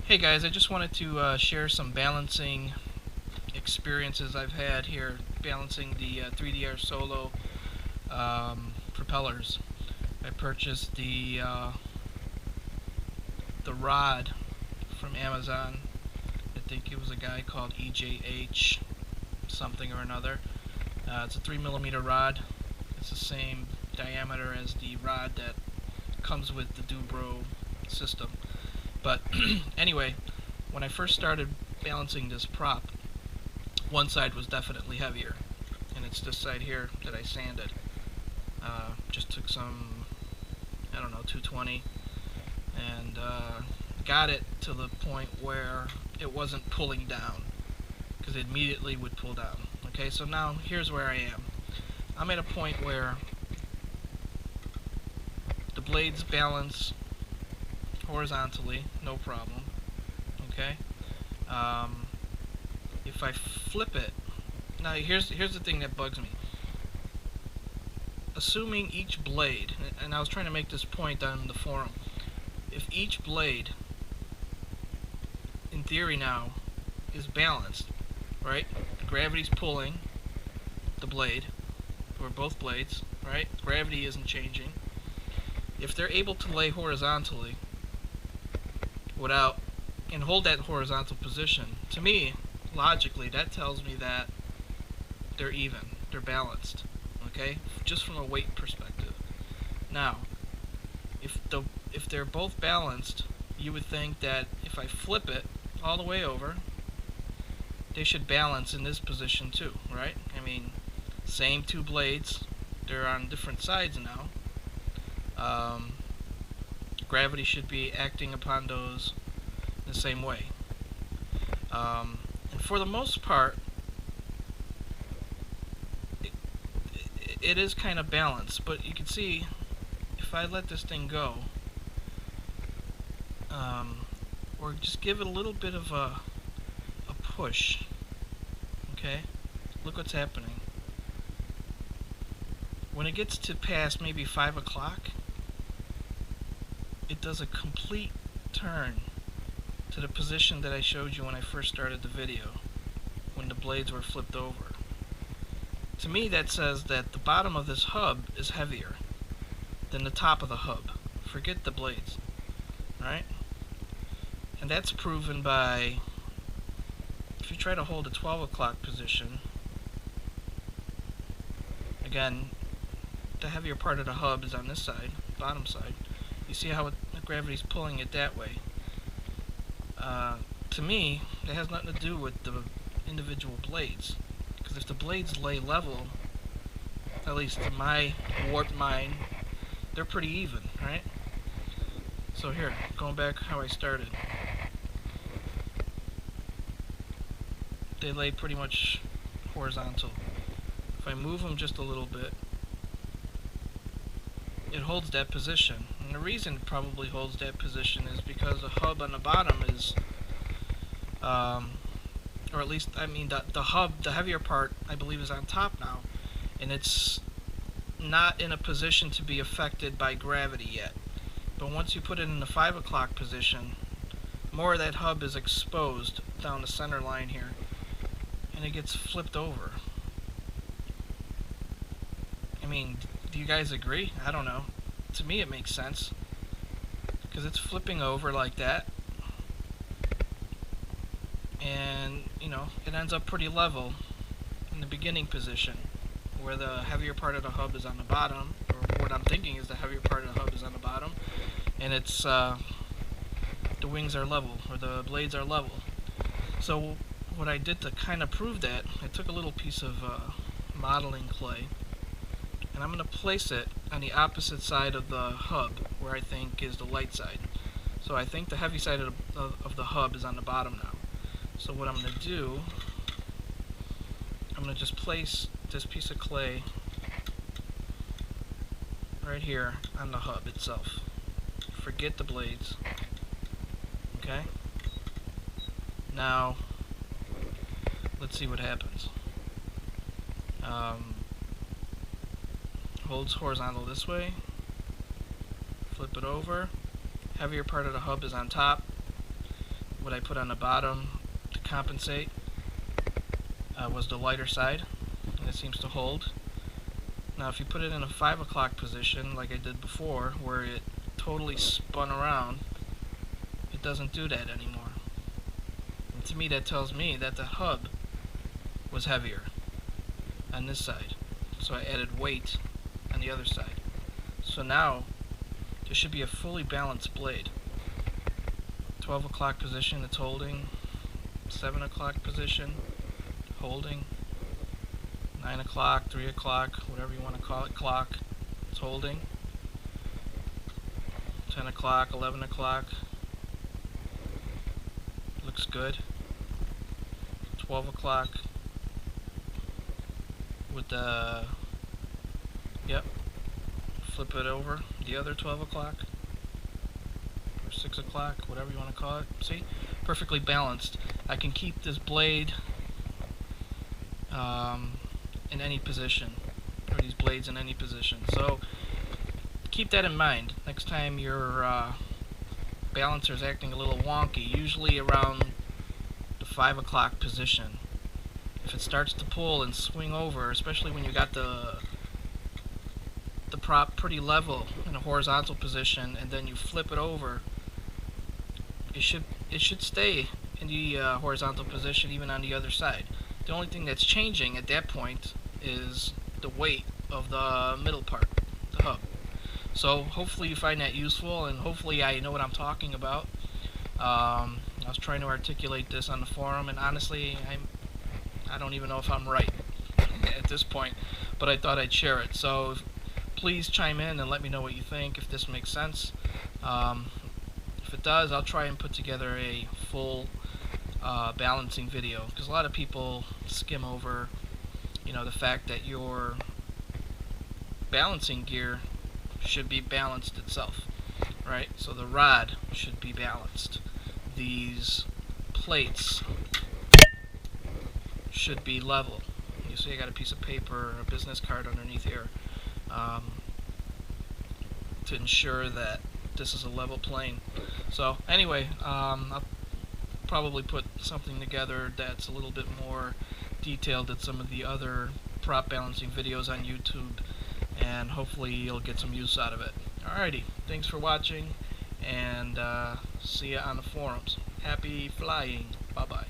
Hey guys, I just wanted to share some balancing experiences I've had here balancing the 3DR Solo propellers. I purchased the rod from Amazon. I think it was a guy called EJH something or another. It's a 3mm rod. It's the same diameter as the rod that comes with the Dubro system. But anyway, when I first started balancing this prop, one side was definitely heavier, and it's this side here that I sanded. Just took some, I don't know, 220, and got it to the point where it wasn't pulling down, because it immediately would pull down. Okay, so now here's where I am. I'm at a point where the blades balance horizontally, no problem. Okay. If I flip it, now here's the thing that bugs me. Assuming each blade, and I was trying to make this point on the forum, if each blade, in theory now, is balanced, right? Gravity's pulling the blade, or both blades, right? Gravity isn't changing. If they're able to lay horizontally without and hold that horizontal position, to me, logically, that tells me that they're even, they're balanced, okay? Just from a weight perspective. Now, if they're both balanced, you would think that if I flip it all the way over, they should balance in this position too, right? I mean, same two blades, they're on different sides now. Gravity should be acting upon those the same way. And for the most part, it is kind of balanced, but you can see if I let this thing go, or just give it a little bit of a push, okay, look what's happening. When it gets to past maybe 5 o'clock, it does a complete turn to the position that I showed you when I first started the video, when the blades were flipped over. To me, that says that the bottom of this hub is heavier than the top of the hub. Forget the blades, right? And that's proven by, if you try to hold a 12 o'clock position, again, the heavier part of the hub is on this side, bottom side. You see how the gravity's pulling it that way. To me, it has nothing to do with the individual blades. Because if the blades lay level, at least in my warped mind, they're pretty even, right? So here, going back how I started. They lay pretty much horizontal. If I move them just a little bit, it holds that position. And the reason it probably holds that position is because the hub on the bottom is, or at least, I mean, the hub, the heavier part, I believe is on top now, and it's not in a position to be affected by gravity yet. But once you put it in the 5 o'clock position, more of that hub is exposed down the center line here, and it gets flipped over. I mean, do you guys agree? I don't know. To me it makes sense, because it's flipping over like that, and you know, it ends up pretty level in the beginning position, where the heavier part of the hub is on the bottom, or what I'm thinking is the heavier part of the hub is on the bottom, and it's the wings are level, or the blades are level. So what I did to kind of prove that, I took a little piece of modeling clay, and I'm going to place it on the opposite side of the hub, where I think is the light side. So I think the heavy side of the hub is on the bottom now. So what I'm going to do, I'm going to just place this piece of clay right here on the hub itself. Forget the blades. Okay? Now, let's see what happens. Holds horizontal this way, flip it over, heavier part of the hub is on top, what I put on the bottom to compensate was the lighter side, and it seems to hold. Now if you put it in a 5 o'clock position like I did before, where it totally spun around, it doesn't do that anymore. And to me that tells me that the hub was heavier on this side, so I added weight on the other side. So now there should be a fully balanced blade. 12 o'clock position, it's holding. 7 o'clock position, holding. 9 o'clock, 3 o'clock, whatever you want to call it, clock, it's holding. 10 o'clock, 11 o'clock, looks good. 12 o'clock with the, yep, flip it over, the other 12 o'clock, or 6 o'clock, whatever you want to call it. See? Perfectly balanced. I can keep this blade in any position, or these blades in any position. So keep that in mind next time your balancer is acting a little wonky, usually around the 5 o'clock position. If it starts to pull and swing over, especially when you got the prop pretty level in a horizontal position, and then you flip it over, it should stay in the horizontal position even on the other side. The only thing that's changing at that point is the weight of the middle part, the hub. So hopefully you find that useful, and hopefully I know what I'm talking about. I was trying to articulate this on the forum, and honestly I don't even know if I'm right at this point, but I thought I'd share it. So please chime in and let me know what you think, if this makes sense. If it does, I'll try and put together a full balancing video, because a lot of people skim over, you know, the fact that your balancing gear should be balanced itself, right? So the rod should be balanced. These plates should be level. You see I got a piece of paper, a business card underneath here, to ensure that this is a level plane. So anyway, I'll probably put something together that's a little bit more detailed than some of the other prop balancing videos on YouTube, and hopefully you'll get some use out of it. Alrighty, thanks for watching, and see ya on the forums. Happy flying. Bye bye.